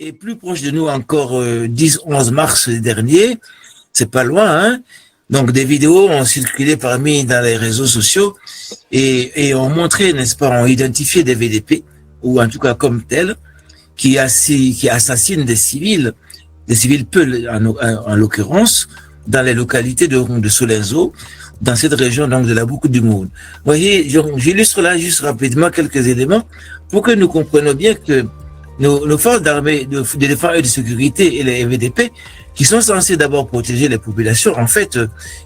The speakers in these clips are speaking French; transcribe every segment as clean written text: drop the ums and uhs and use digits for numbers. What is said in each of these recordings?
Et plus proche de nous encore, 10-11 mars dernier, c'est pas loin, hein. Donc des vidéos ont circulé parmi dans les réseaux sociaux et ont montré, n'est-ce pas, ont identifié des VDP, ou en tout cas comme tels, qui assassinent des civils peu en l'occurrence, dans les localités de Solenzo, dans cette région donc de la Boucle du Monde. Vous voyez, j'illustre là juste rapidement quelques éléments pour que nous comprenions bien que nos forces d'armée, de défense et de sécurité et les VDP, qui sont censés d'abord protéger les populations, en fait,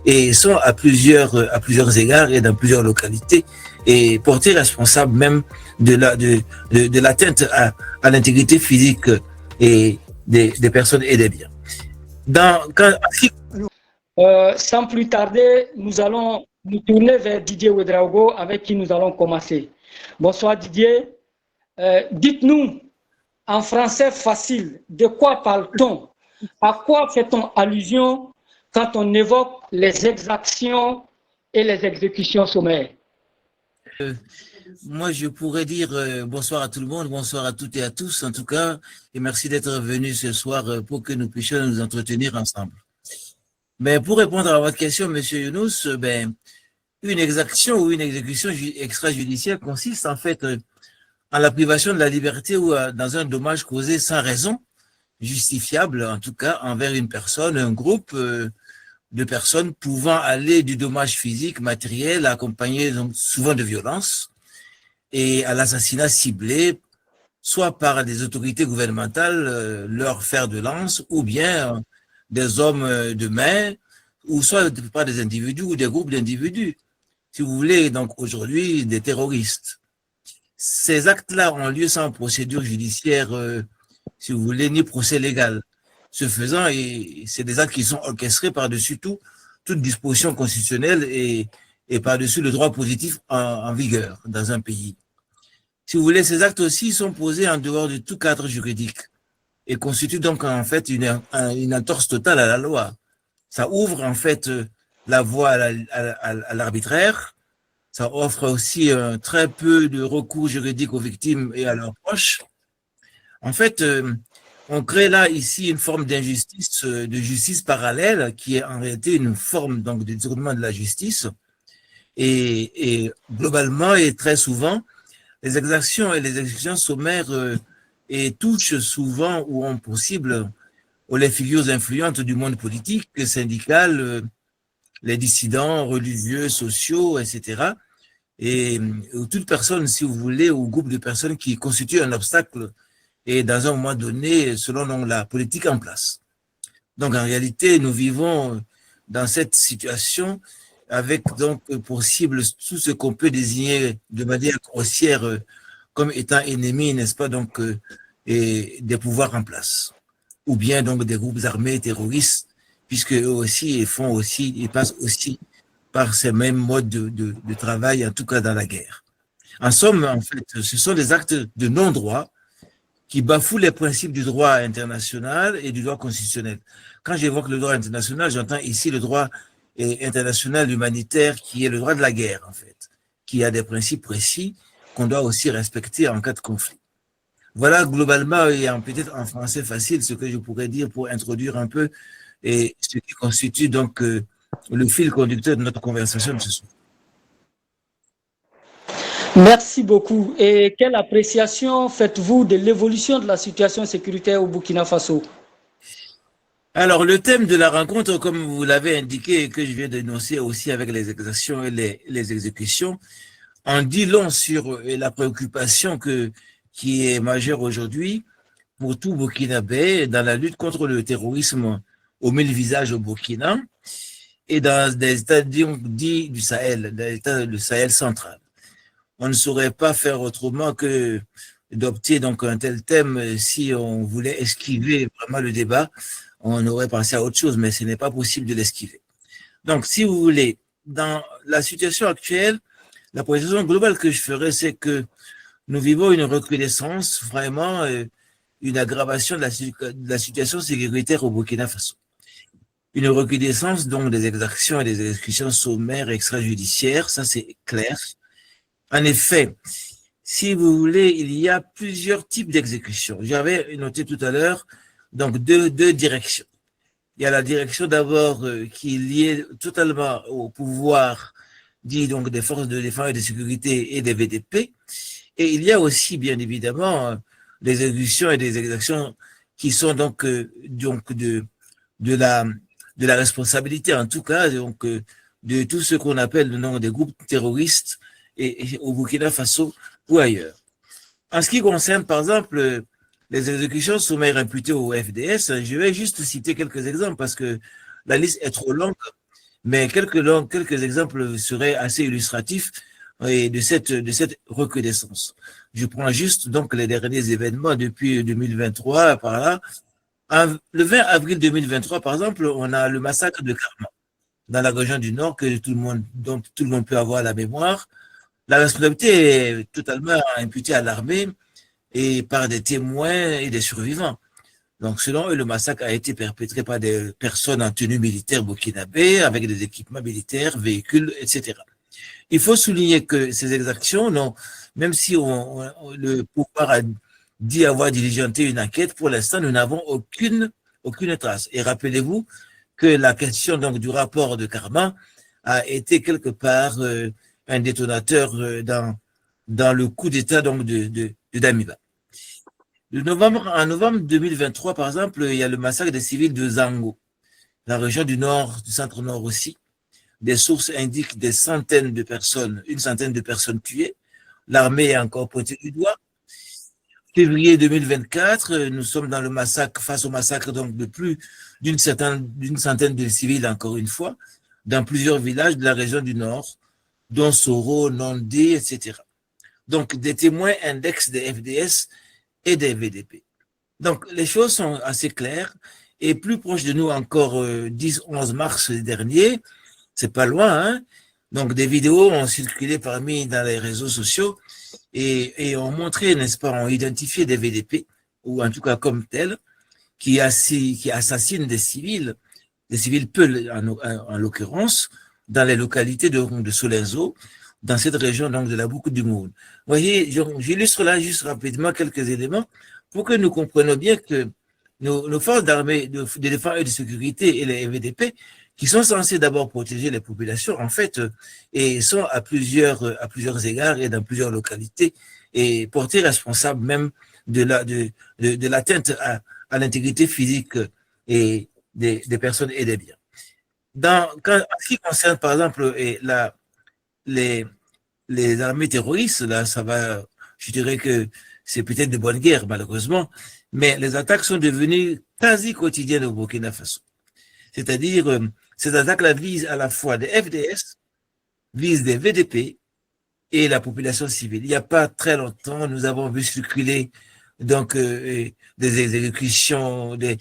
et sont à plusieurs égards et dans plusieurs localités, et portés responsables même de l'atteinte à l'intégrité physique et des personnes et des biens. Sans plus tarder, nous allons nous tourner vers Didier Ouedraogo, avec qui nous allons commencer. Bonsoir Didier. Dites-nous, en français facile, de quoi parle-t-on? À quoi fait-on allusion quand on évoque les exactions et les exécutions sommaires? Moi, je pourrais dire bonsoir à tout le monde, bonsoir à toutes et à tous, en tout cas, et merci d'être venus ce soir pour que nous puissions nous entretenir ensemble. Mais pour répondre à votre question, Monsieur Younous, une exaction ou une exécution extrajudiciaire consiste en fait en la privation de la liberté ou dans un dommage causé sans raison justifiable, en tout cas, envers une personne, un groupe de personnes pouvant aller du dommage physique, matériel, accompagné donc souvent de violence, et à l'assassinat ciblé, soit par des autorités gouvernementales, leur fer de lance, ou bien des hommes de main, ou soit par des individus ou des groupes d'individus. Si vous voulez, donc aujourd'hui, des terroristes. Ces actes-là ont lieu sans procédure judiciaire, si vous voulez, ni procès légal. Ce faisant, c'est des actes qui sont orchestrés par-dessus toute disposition constitutionnelle et par-dessus le droit positif en vigueur dans un pays. Si vous voulez, ces actes aussi sont posés en dehors de tout cadre juridique et constituent donc en fait une entorse totale à la loi. Ça ouvre en fait la voie à l'arbitraire. Ça offre aussi très peu de recours juridiques aux victimes et à leurs proches. En fait, on crée là ici une forme d'injustice, de justice parallèle, qui est en réalité une forme donc de détournement de la justice. Et globalement et très souvent, les exactions et les exécutions sommaires et touchent souvent ou ont possible les figures influentes du monde politique, syndical, les dissidents religieux, sociaux, etc. Et toute personne, si vous voulez, ou groupe de personnes qui constituent un obstacle et dans un moment donné, selon donc, la politique en place. Donc en réalité, nous vivons dans cette situation avec donc pour cible tout ce qu'on peut désigner de manière grossière comme étant ennemi, n'est-ce pas, donc et des pouvoirs en place, ou bien donc des groupes armés terroristes, puisque eux aussi ils passent aussi par ces mêmes modes de travail, en tout cas dans la guerre. En somme, en fait, ce sont des actes de non-droit qui bafouent les principes du droit international et du droit constitutionnel. Quand j'évoque le droit international, j'entends ici le droit international humanitaire qui est le droit de la guerre, en fait, qui a des principes précis qu'on doit aussi respecter en cas de conflit. Voilà globalement et peut-être en français facile ce que je pourrais dire pour introduire un peu et ce qui constitue donc le fil conducteur de notre conversation de ce soir. Merci beaucoup. Et quelle appréciation faites-vous de l'évolution de la situation sécuritaire au Burkina Faso? Alors, le thème de la rencontre, comme vous l'avez indiqué et que je viens d'énoncer aussi avec les exactions et les exécutions, en dit long sur la préoccupation qui est majeure aujourd'hui pour tout Burkinabé dans la lutte contre le terrorisme aux 1000 visages au Burkina et dans des États dits du Sahel, des États du Sahel central. On ne saurait pas faire autrement que d'opter donc un tel thème si on voulait esquiver vraiment le débat. On aurait pensé à autre chose, mais ce n'est pas possible de l'esquiver. Donc, si vous voulez, dans la situation actuelle, la précision globale que je ferai, c'est que nous vivons une recrudescence, vraiment une aggravation de la situation sécuritaire au Burkina Faso. Une recrudescence donc des exactions et des exécutions sommaires extrajudiciaires, ça c'est clair. En effet, si vous voulez, il y a plusieurs types d'exécutions. J'avais noté tout à l'heure, donc, deux directions. Il y a la direction d'abord qui est liée totalement au pouvoir dit donc des forces de défense et de sécurité et des VDP. Et il y a aussi, bien évidemment, des exécutions et des exactions qui sont donc, de la responsabilité, en tout cas, donc, de tout ce qu'on appelle le nom des groupes terroristes et au Burkina Faso ou ailleurs. En ce qui concerne, par exemple, les exécutions sommaires imputées au FDS, je vais juste citer quelques exemples parce que la liste est trop longue, mais quelques exemples seraient assez illustratifs de cette recrudescence. Je prends juste donc les derniers événements depuis 2023 par là. Le 20 avril 2023, par exemple, on a le massacre de Karma dans la région du Nord dont tout le monde peut avoir la mémoire. La responsabilité est totalement imputée à l'armée et par des témoins et des survivants. Donc, selon eux, le massacre a été perpétré par des personnes en tenue militaire burkinabé, avec des équipements militaires, véhicules, etc. Il faut souligner que ces exactions, même si le pouvoir a dit avoir diligenté une enquête, pour l'instant, nous n'avons aucune trace. Et rappelez-vous que la question donc du rapport de Karma a été quelque part un détonateur dans le coup d'État donc de Damiba. En novembre 2023, par exemple, il y a le massacre des civils de Zango, la région du nord, du centre-nord aussi. Des sources indiquent une centaine de personnes tuées. L'armée est encore pointée du doigt. Février 2024, nous sommes dans le massacre, face au massacre donc de plus d'une centaine de civils, encore une fois, dans plusieurs villages de la région du nord, dont Soro, Nondé, etc. Donc, des témoins indexent des FDS et des VDP. Donc, les choses sont assez claires et plus proche de nous encore 10-11 mars dernier, c'est pas loin, hein? Donc, des vidéos ont circulé dans les réseaux sociaux et ont montré, n'est-ce pas, ont identifié des VDP, ou en tout cas comme tels, qui assassinent des civils peu en l'occurrence, dans les localités de Solenzo, dans cette région donc de la Boucle du Monde. Vous voyez, j'illustre là juste rapidement quelques éléments pour que nous comprenions bien que nos forces d'armée, de défense et de sécurité et les VDP, qui sont censés d'abord protéger les populations, en fait, et sont à plusieurs égards et dans plusieurs localités, et portés responsables même de l'atteinte à l'intégrité physique et des personnes et des biens. En ce qui concerne, par exemple, les armées terroristes, là, je dirais que c'est peut-être de bonne guerre, malheureusement, mais les attaques sont devenues quasi quotidiennes au Burkina Faso. C'est-à-dire, ces attaques-là visent à la fois des FDS, visent des VDP et la population civile. Il n'y a pas très longtemps, nous avons vu circuler donc des exécutions, des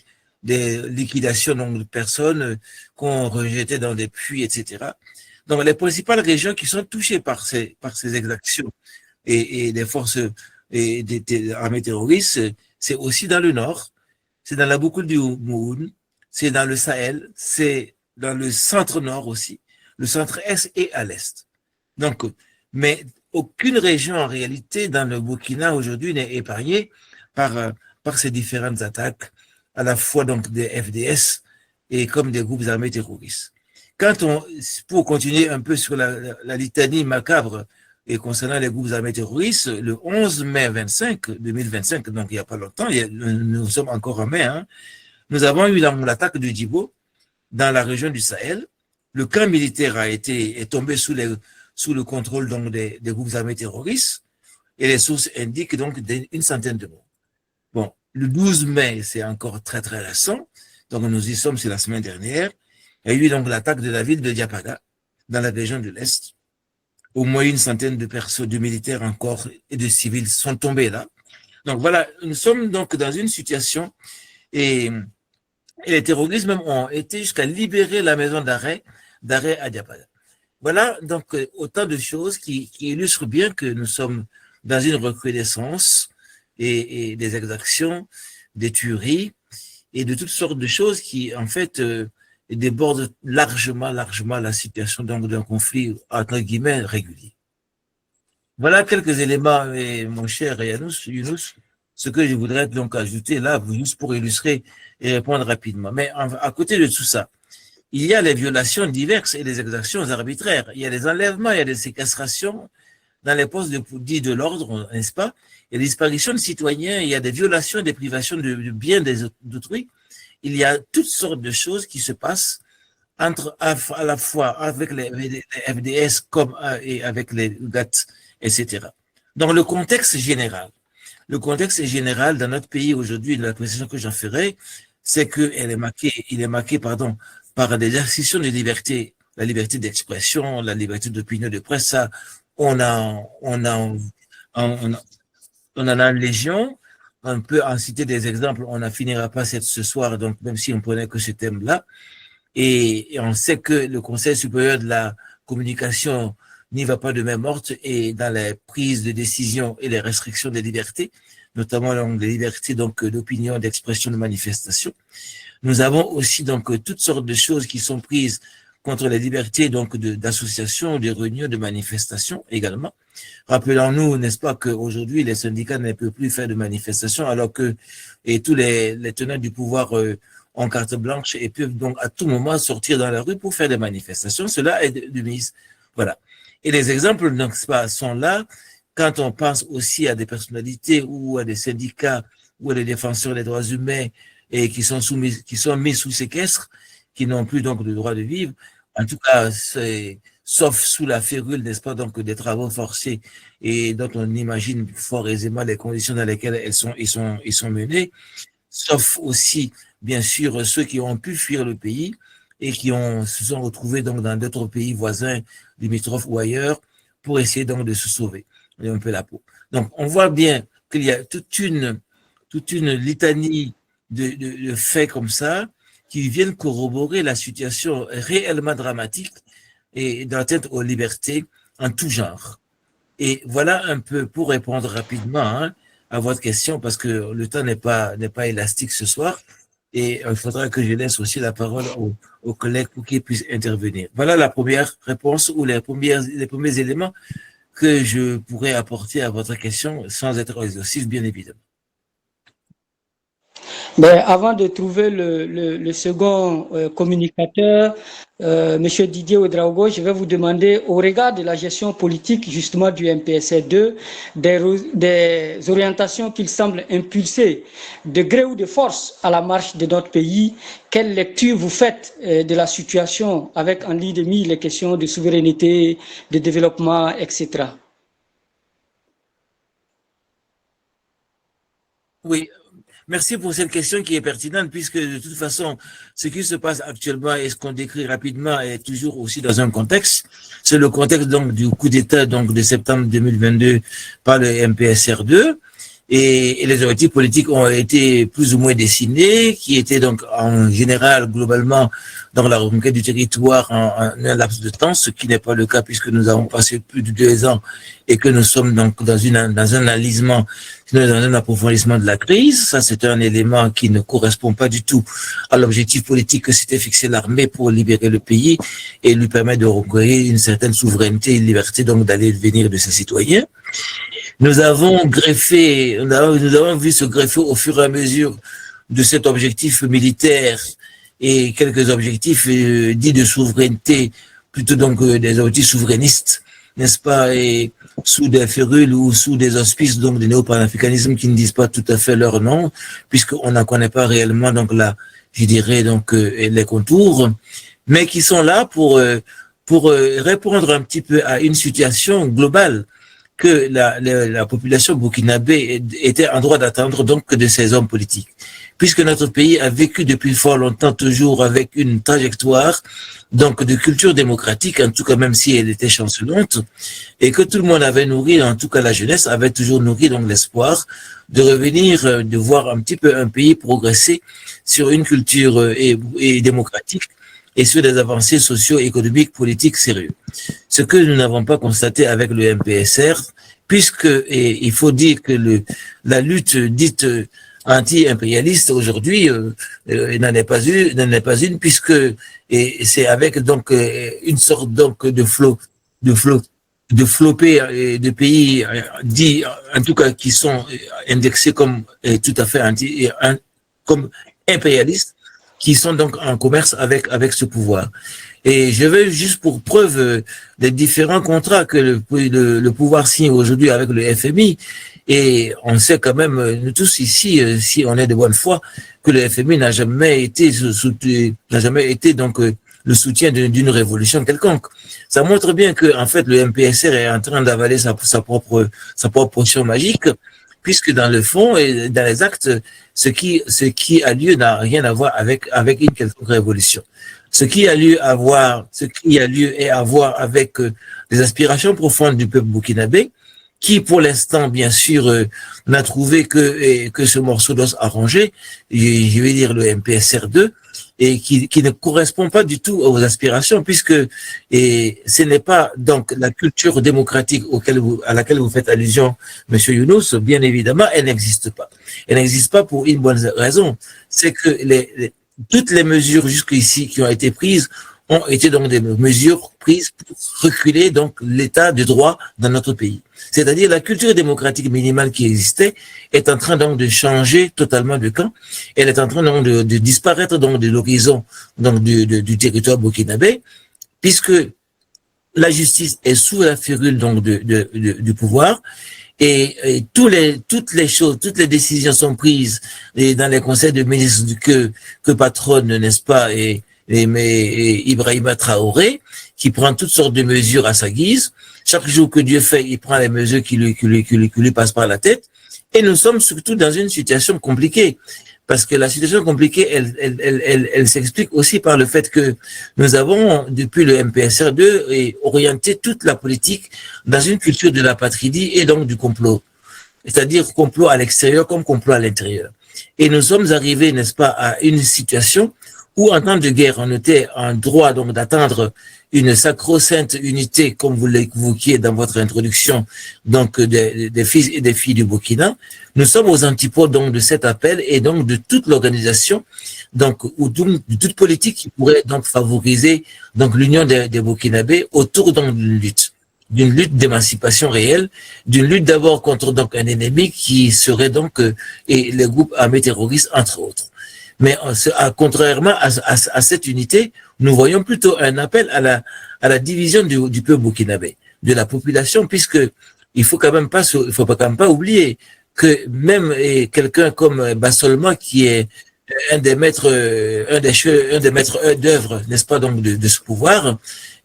liquidations donc, de personnes qu'on rejetait dans des puits, etc. Donc, les principales régions qui sont touchées par ces exactions et des forces et des armées terroristes, c'est aussi dans le nord, c'est dans la boucle du Mouhoun, c'est dans le Sahel, c'est dans le centre-nord aussi, le centre-est et à l'est. Donc, mais aucune région en réalité dans le Burkina aujourd'hui n'est épargnée par ces différentes attaques, à la fois donc des FDS et comme des groupes armés terroristes. Pour continuer un peu sur la litanie macabre et concernant les groupes armés terroristes, le 11 mai 2025, donc il n'y a pas longtemps, nous sommes encore en mai, hein, nous avons eu l'attaque de Djibo dans la région du Sahel. Le camp militaire est tombé sous le contrôle donc des groupes armés terroristes et les sources indiquent donc une centaine de morts. Bon, le 12 mai, c'est encore très très récent, donc nous y sommes, c'est la semaine dernière. Il y a eu donc l'attaque de la ville de Diapaga dans la région de l'Est. Au moins une centaine de personnes, de militaires encore et de civils sont tombés là. Donc voilà, nous sommes donc dans une situation et les terroristes même ont été jusqu'à libérer la maison d'arrêt à Diapaga. Voilà donc autant de choses qui illustrent bien que nous sommes dans une recrudescence et des exactions, des tueries et de toutes sortes de choses qui en fait débordent largement la situation d'un conflit entre guillemets régulier. Voilà quelques éléments, mon cher Younous, ce que je voudrais donc ajouter là, juste pour illustrer et répondre rapidement. Mais à côté de tout ça, il y a les violations diverses et les exactions arbitraires. Il y a des enlèvements, il y a des séquestrations dans les postes dits de l'ordre, n'est-ce pas? Il y a des disparitions de citoyens, il y a des violations, des privations de biens d'autrui. Il y a toutes sortes de choses qui se passent entre à la fois avec les FDS comme et avec les GATT, etc. Donc le contexte général dans notre pays aujourd'hui, la précision que j'en ferai, c'est il est marqué, pardon, par des restrictions de liberté, la liberté d'expression, la liberté d'opinion de presse. Ça, on en a une légion. On peut en citer des exemples. On n'en finira pas ce soir, donc même si on prenait que ce thème-là. Et on sait que le Conseil supérieur de la communication n'y va pas de main morte et dans les prises de décision et les restrictions des libertés, notamment donc les libertés donc d'opinion, d'expression, de manifestation. Nous avons aussi donc toutes sortes de choses qui sont prises contre les libertés donc d'association, de réunion, de manifestation également. Rappelons-nous, n'est-ce pas, qu'aujourd'hui les syndicats ne peuvent plus faire de manifestations alors que et tous les tenants du pouvoir en carte blanche et peuvent donc à tout moment sortir dans la rue pour faire des manifestations. Cela est de mise. Voilà. Et les exemples donc, sont là quand on pense aussi à des personnalités ou à des syndicats ou à des défenseurs des droits humains et qui sont mis sous séquestre, qui n'ont plus donc le droit de vivre. En tout cas, sauf sous la férule, n'est-ce pas, donc des travaux forcés et dont on imagine fort aisément les conditions dans lesquelles ils sont menés, sauf aussi bien sûr ceux qui ont pu fuir le pays et qui se sont retrouvés donc dans d'autres pays voisins, limitrophes ou ailleurs, pour essayer donc de se sauver un peu la peau. Donc on voit bien qu'il y a toute une litanie de faits comme ça qui viennent corroborer la situation réellement dramatique et d'atteinte aux libertés en tout genre. Et voilà un peu pour répondre rapidement à votre question, parce que le temps n'est pas élastique ce soir. Et il faudra que je laisse aussi la parole aux collègues pour qu'ils puissent intervenir. Voilà la première réponse ou les premiers éléments que je pourrais apporter à votre question sans être exhaustif, bien évidemment. Ben, avant de trouver le second communicateur, Monsieur Didier Ouedraogo, je vais vous demander, au regard de la gestion politique justement du MPSR2, des orientations qu'il semble impulser de gré ou de force à la marche de notre pays, quelle lecture vous faites de la situation avec en ligne de mire les questions de souveraineté, de développement, etc. Oui, merci pour cette question qui est pertinente, puisque de toute façon, ce qui se passe actuellement et ce qu'on décrit rapidement est toujours aussi dans un contexte. C'est le contexte donc du coup d'État donc de septembre 2022 par le MPSR2. Et les objectifs politiques ont été plus ou moins dessinés, qui étaient donc en général, globalement, dans la reconquête du territoire en un laps de temps, ce qui n'est pas le cas puisque nous avons passé plus de 2 ans et que nous sommes donc dans un enlisement, dans un approfondissement de la crise. Ça, c'est un élément qui ne correspond pas du tout à l'objectif politique que s'était fixé l'armée pour libérer le pays et lui permettre de reconquérir une certaine souveraineté et une liberté donc d'aller et de venir de ses citoyens. Nous avons vu se greffer au fur et à mesure de cet objectif militaire et quelques objectifs dits de souveraineté, plutôt donc des objectifs souverainistes, n'est-ce pas, et sous des férules ou sous des auspices donc du néo-panafricanisme qui ne disent pas tout à fait leur nom, puisqu'on n'en connaît pas réellement donc je dirais donc les contours, mais qui sont là pour répondre un petit peu à une situation globale que la population burkinabé était en droit d'attendre donc de ces hommes politiques. Puisque notre pays a vécu depuis fort longtemps toujours avec une trajectoire donc de culture démocratique, en tout cas même si elle était chancelante, et que tout le monde avait nourri, en tout cas la jeunesse avait toujours nourri donc l'espoir de revenir, de voir un petit peu un pays progresser sur une culture et démocratique et sur des avancées socio-économiques, politiques sérieuses. Ce que nous n'avons pas constaté avec le MPSR, puisque il faut dire que la lutte dite anti-impérialiste aujourd'hui n'en est pas une, puisque c'est avec donc une sorte donc de flot de flopées de pays dits, en tout cas, qui sont indexés comme tout à fait comme impérialistes, qui sont donc en commerce avec ce pouvoir. Et je veux juste pour preuve des différents contrats que le pouvoir signe aujourd'hui avec le FMI. Et on sait quand même, nous tous ici, si on est de bonne foi, que le FMI n'a jamais été donc le soutien d'une révolution quelconque. Ça montre bien que en fait le MPSR est en train d'avaler sa propre potion magique, puisque dans le fond et dans les actes, ce qui a lieu n'a rien à voir avec une quelconque révolution. Ce qui a lieu est à voir avec les aspirations profondes du peuple burkinabé, qui pour l'instant, bien sûr, n'a trouvé que ce morceau d'os arrangé, je vais dire le MPSR2, et qui ne correspond pas du tout aux aspirations, puisque ce n'est pas donc la culture démocratique à laquelle vous faites allusion, Monsieur Younous, bien évidemment, elle n'existe pas. Elle n'existe pas pour une bonne raison, c'est que toutes les mesures jusqu'ici qui ont été prises ont été donc des mesures prises pour reculer donc l'état de droit dans notre pays. C'est-à-dire la culture démocratique minimale qui existait est en train donc de changer totalement de camp. Elle est en train donc de disparaître donc de l'horizon donc du territoire burkinabé, puisque la justice est sous la férule donc du pouvoir. Et toutes les décisions sont prises dans les conseils de ministres que patronne, n'est-ce pas, et Ibrahima Traoré, qui prend toutes sortes de mesures à sa guise. Chaque jour que Dieu fait, il prend les mesures qui lui passent par la tête. Et nous sommes surtout dans une situation compliquée. Parce que la situation compliquée, elle s'explique aussi par le fait que nous avons, depuis le MPSR2, orienté toute la politique dans une culture de la patridie et donc du complot. C'est-à-dire complot à l'extérieur comme complot à l'intérieur. Et nous sommes arrivés, n'est-ce pas, à une situation où en temps de guerre, on était en droit donc d'attendre une sacro-sainte unité, comme vous l'évoquiez dans votre introduction, donc des fils et des filles du Burkina. Nous sommes aux antipodes donc de cet appel et donc de toute l'organisation, donc ou de toute politique qui pourrait donc favoriser donc l'union des Burkinabés autour donc d'une lutte d'émancipation réelle, d'une lutte d'abord contre donc un ennemi qui serait donc et les groupes armés terroristes entre autres. Mais contrairement à cette unité, nous voyons plutôt un appel à la division du peuple burkinabé, de la population, puisque il faut quand même pas oublier que même quelqu'un comme Bassolma, qui est un des maîtres d'œuvre, n'est-ce pas, donc de ce pouvoir,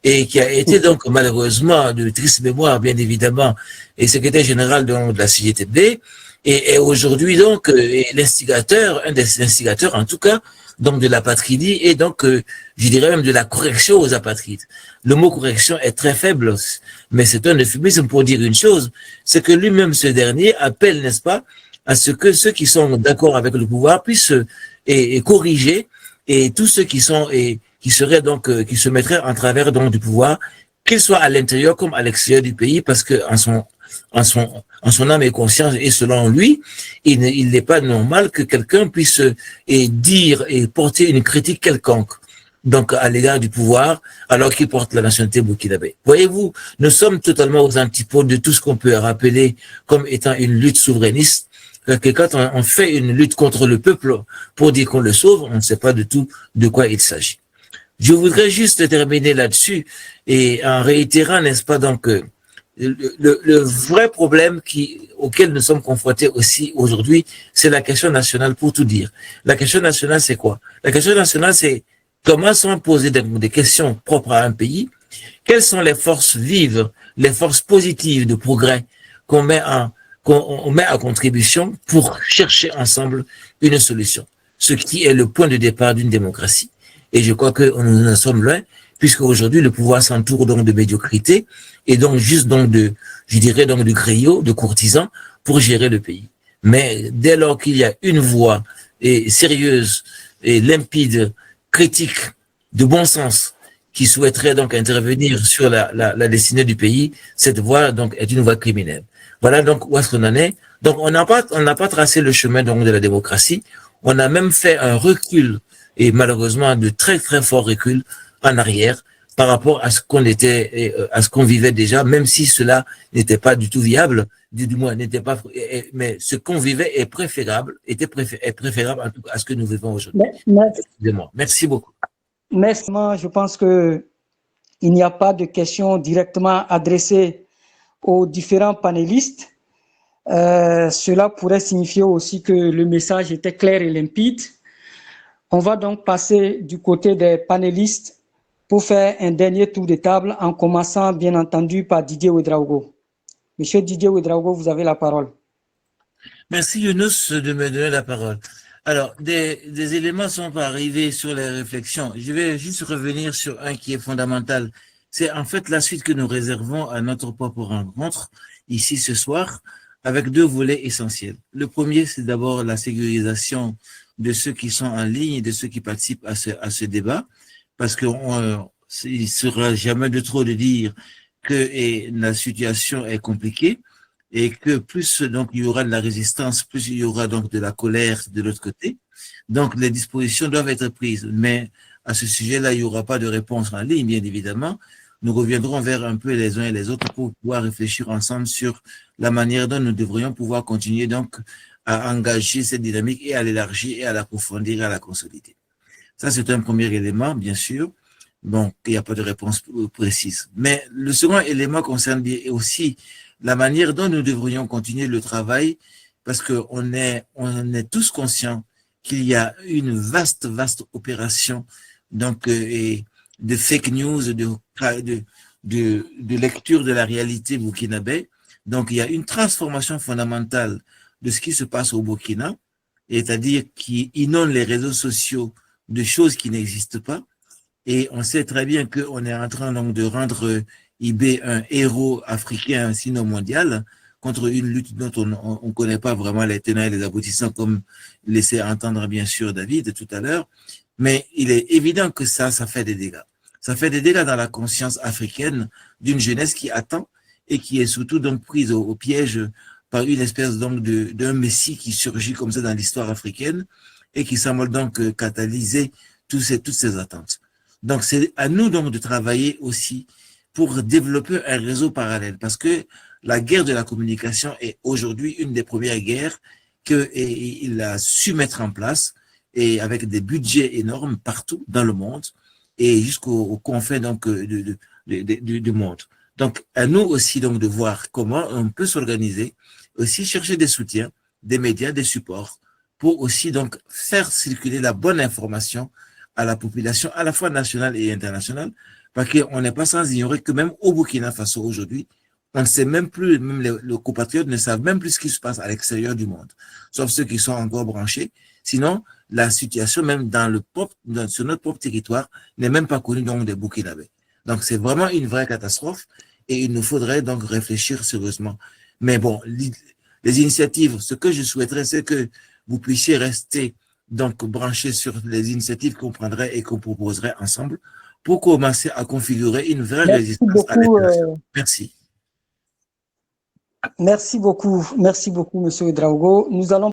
et qui a été donc malheureusement de triste mémoire, bien évidemment, et secrétaire général donc, de la CGTB, et aujourd'hui donc l'instigateur, un des instigateurs en tout cas, donc de l'apatridie et donc je dirais même de la correction aux apatrides. Le mot correction est très faible, mais c'est un euphémisme pour dire une chose, c'est que lui-même ce dernier appelle, n'est-ce pas, à ce que ceux qui sont d'accord avec le pouvoir puissent corriger et tous ceux qui sont qui seraient donc qui se mettraient en travers donc du pouvoir, qu'ils soient à l'intérieur comme à l'extérieur du pays, parce que en son âme et conscience, et selon lui, il n'est pas normal que quelqu'un puisse dire et porter une critique quelconque donc à l'égard du pouvoir, alors qu'il porte la nationalité burkinabé. Voyez-vous, nous sommes totalement aux antipodes de tout ce qu'on peut rappeler comme étant une lutte souverainiste, que quand on fait une lutte contre le peuple pour dire qu'on le sauve, on ne sait pas du tout de quoi il s'agit. Je voudrais juste terminer là-dessus et en réitérant, n'est-ce pas, donc, le vrai problème auquel nous sommes confrontés aussi aujourd'hui, c'est la question nationale pour tout dire. La question nationale, c'est quoi? La question nationale, c'est comment sont posées des questions propres à un pays? Quelles sont les forces vives, les forces positives de progrès qu'on met à contribution pour chercher ensemble une solution? Ce qui est le point de départ d'une démocratie. Et je crois que nous en sommes loin, puisque aujourd'hui le pouvoir s'entoure donc de médiocrité et donc juste donc je dirais donc de griots, de courtisans pour gérer le pays. Mais dès lors qu'il y a une voix sérieuse et limpide, critique, de bon sens, qui souhaiterait donc intervenir sur la destinée du pays, cette voie donc est une voie criminelle. Voilà donc où est-ce qu'on en est. Donc on n'a pas tracé le chemin donc de la démocratie. On a même fait un recul et malheureusement de très très forts reculs en arrière par rapport à ce qu'on était, à ce qu'on vivait déjà, même si cela n'était pas du tout viable, du moins n'était pas, mais ce qu'on vivait est préférable, est préférable en tout cas à ce que nous vivons aujourd'hui. Excusez-moi. Merci beaucoup. Merci. Je pense que il n'y a pas de questions directement adressées aux différents panélistes. Cela pourrait signifier aussi que le message était clair et limpide. On va donc passer du côté des panélistes pour faire un dernier tour de table, en commençant bien entendu par Didier Ouedraogo. Monsieur Didier Ouedraogo, vous avez la parole. Merci Younous de me donner la parole. Alors, des éléments sont arrivés sur les réflexions. Je vais juste revenir sur un qui est fondamental. C'est en fait la suite que nous réservons à notre propre rencontre ici ce soir, avec deux volets essentiels. Le premier, c'est d'abord la sécurisation de ceux qui sont en ligne et de ceux qui participent à ce débat, parce que il sera jamais de trop de dire que la situation est compliquée et que plus donc il y aura de la résistance, plus il y aura donc de la colère de l'autre côté. Donc les dispositions doivent être prises, mais à ce sujet-là, il n'y aura pas de réponse en ligne, bien évidemment. Nous reviendrons vers un peu les uns et les autres pour pouvoir réfléchir ensemble sur la manière dont nous devrions pouvoir continuer donc à engager cette dynamique et à l'élargir et à l'approfondir et à la consolider. Ça, c'est un premier élément, bien sûr. Donc, il n'y a pas de réponse précise. Mais le second élément concerne aussi la manière dont nous devrions continuer le travail, parce qu'on est tous conscients qu'il y a une vaste opération donc, de fake news, de lecture de la réalité burkinabé. Donc, il y a une transformation fondamentale de ce qui se passe au Burkina, c'est-à-dire qui inonde les réseaux sociaux de choses qui n'existent pas. Et on sait très bien qu'on est en train donc de rendre IB un héros africain, sinon mondial, contre une lutte dont on ne connaît pas vraiment les tenants et les aboutissants, comme laissait entendre bien sûr David tout à l'heure. Mais il est évident que ça fait des dégâts. Ça fait des dégâts dans la conscience africaine d'une jeunesse qui attend et qui est surtout donc prise au piège par une espèce donc d'un messie qui surgit comme ça dans l'histoire africaine et qui semble donc catalyser toutes ces attentes. Donc, c'est à nous donc de travailler aussi pour développer un réseau parallèle, parce que la guerre de la communication est aujourd'hui une des premières guerres qu'il a su mettre en place, et avec des budgets énormes partout dans le monde et jusqu'aux confins donc du monde. Donc, à nous aussi donc de voir comment on peut s'organiser, aussi chercher des soutiens, des médias, des supports, pour aussi donc faire circuler la bonne information à la population, à la fois nationale et internationale, parce qu'on n'est pas sans ignorer que même au Burkina Faso aujourd'hui, on ne sait même plus, même les compatriotes ne savent même plus ce qui se passe à l'extérieur du monde, sauf ceux qui sont encore branchés. Sinon, la situation même sur notre propre territoire n'est même pas connue donc des Burkinabés. Donc, c'est vraiment une vraie catastrophe et il nous faudrait donc réfléchir sérieusement. Mais bon, les initiatives, ce que je souhaiterais, c'est que vous puissiez rester donc branchés sur les initiatives qu'on prendrait et qu'on proposerait ensemble pour commencer à configurer une vraie résistance à l'inflation. Merci. Merci beaucoup, Monsieur Ouedraogo. Nous allons